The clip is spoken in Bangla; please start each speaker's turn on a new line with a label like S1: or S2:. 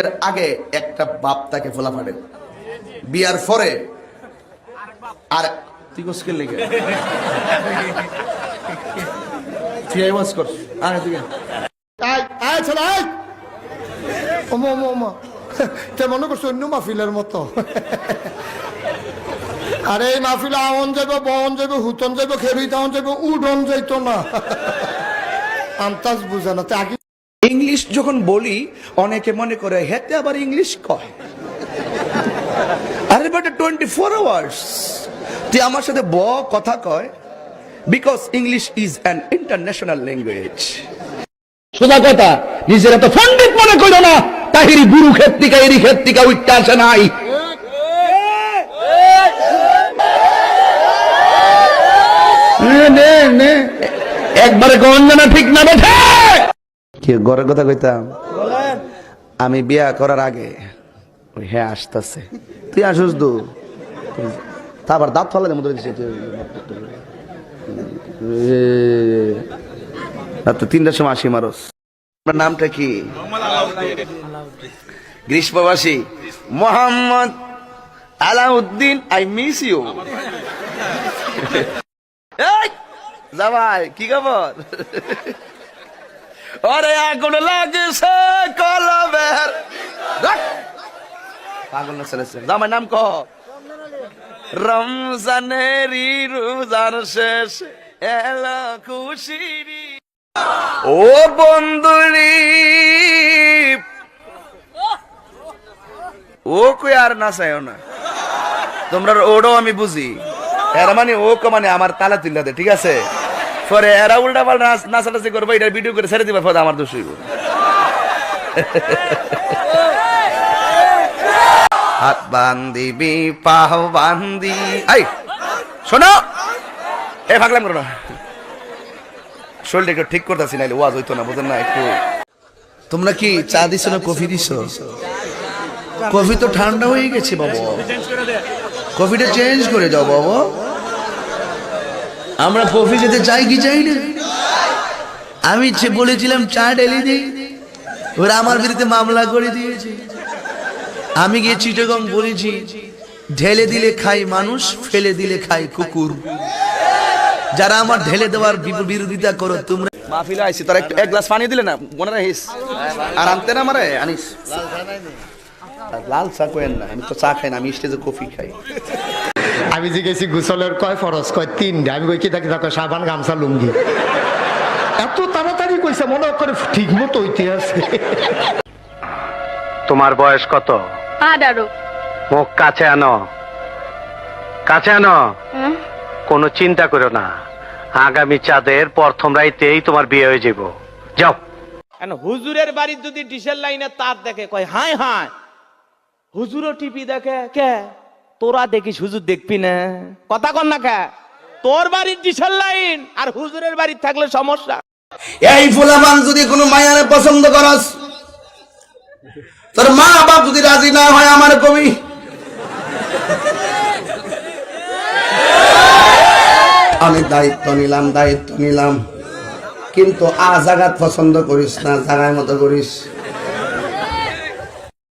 S1: এর আগে একটা বাপ তাকে ফোলা ফাটে, বিয়ার পরে আর তুই কোসকেল লেগে তুই আইওয়াজ কর আরে তুই
S2: আয় আয় চল আয় ওমা ওমা ওমা তে মনে করছো অন্য মাহফিলের মতো। আরে এই মাহফিলে আমন যাবে, বন যাবে, হুতন যাবে, খেরুই তাহন যাবে, উডন যাইতো না। আন্তাজ বুঝে না তে আগে
S1: ইংলিশ যখন বলি অনেকে মনে করে হেতে আবার ইংলিশ কয়। আরে বাট 24 আওয়ার্স তুই আমার সাথে কথা কয়, because English is an international language.
S3: সোজা কথা, নিজেরা তো পণ্ডিত মনে করো না, তাহিরি গুরু ক্ষেত্রিকা এরি ক্ষেত্রিকা উঠতে আসে নাই। একবারে গঞ্জনা ঠিক না বেঠে
S1: কি ঘরের কথা কইতাম, আমি বিয়া করার আগে ওই হ্যাঁ আসতেছে, তুই আসুস দু তারপর দাঁত ফেলা মতো দিচ্ছে তুই 3টার সময় আসি মারস। আপনার নামটা কি? গ্রীষ্মবাসী Mohammad Alauddin, I miss you. জামাই কি খবর? ওরে আগুন লাগছে কলবের পাগল না চলেছে। জামাই নাম ক? রমজানেরই রোজার শেষ এলো খুশিরি ও বন্ধুরি ও কই আর নাচায়ও না তোমরা, ওটাও আমি বুঝি। এরা মানে ও মানে আমার তালা তুল্লা দে, ঠিক আছে? পরে এরা উল্টা পাল্টা নাচানাচি করবো, এটা ভিডিও করে ছেড়ে দিবা, পরে আমার দোষ হইব। হাত বান্দিবি পাহ বান্দি, আই শোনো এ ভাগলাম করো না, শরীরটা একটু ঠিক করতেছি, নাইলে ওয়াজ হইতো না, বুঝেন না? একটু তোমরা কি চা দিছো না কফি দিছো? কফি তো ঠান্ডা হয়ে গেছে বাবা, কফিটা চেঞ্জ করে দাও বাবা। আমরা কফি খেতে চাই কি চাই না? আমি বলেছিলাম চা ঢেলে দিই, ওরা আমার বিরুদ্ধে মামলা করে দিয়েছে। আমি গিয়ে চিটাগং বলেছি, ঢেলে দিলে খাই মানুষ, ফেলে দিলে খাই কুকুর। যারা আমার ঢেলে দেওয়ার বিরোধিতা করো তোমরা, মাহফিলে আইছি তোরা একটু এক গ্লাস পানি দিলে না মনে রাখিস, আর আনতে না মারে আনিস। লাল চা কয়েন না, আমি তো চা খাই না, আমি স্টেজে কফি খাই।
S2: আমি জিজ্ঞেসি গোসলের কয় ফরজ, কয় 3টা। আমি কই কি থাকি দেখো সাবান, গামছা, লুঙ্গি। এত তাড়াতাড়ি কইছে মনে করে ঠিক মতো হইতে আছে।
S3: তোমার বয়স কত?
S4: 18।
S3: মুখ কাছে আনো, কাছে আনো। কোনো চিন্তা করো না, আগামী চাঁদের প্রথম রাইতেই তোমার বিয়ে হয়ে যাব। যাও।
S5: হুজুরের বাড়ির যদি ডিশের লাইনে তার দেখে কয় হায় হায়, হুজুরও টিপি দেখে কে? তোরা দেখিস হুজুর দেখবি না? কথা কর না কে? তোর বাড়ির ডিশের লাইন আর হুজুরের বাড়ির থাকলে সমস্যা।
S1: এই ফুলাবান যদি কোনো মায়ারে পছন্দ করস, তোর মা বাপ যদি রাজি না হয় আমার কবি, আমি দায়িত্ব নিলাম, কিন্তু জাগাত পছন্দ করিস না, জাগায় মতো করিস।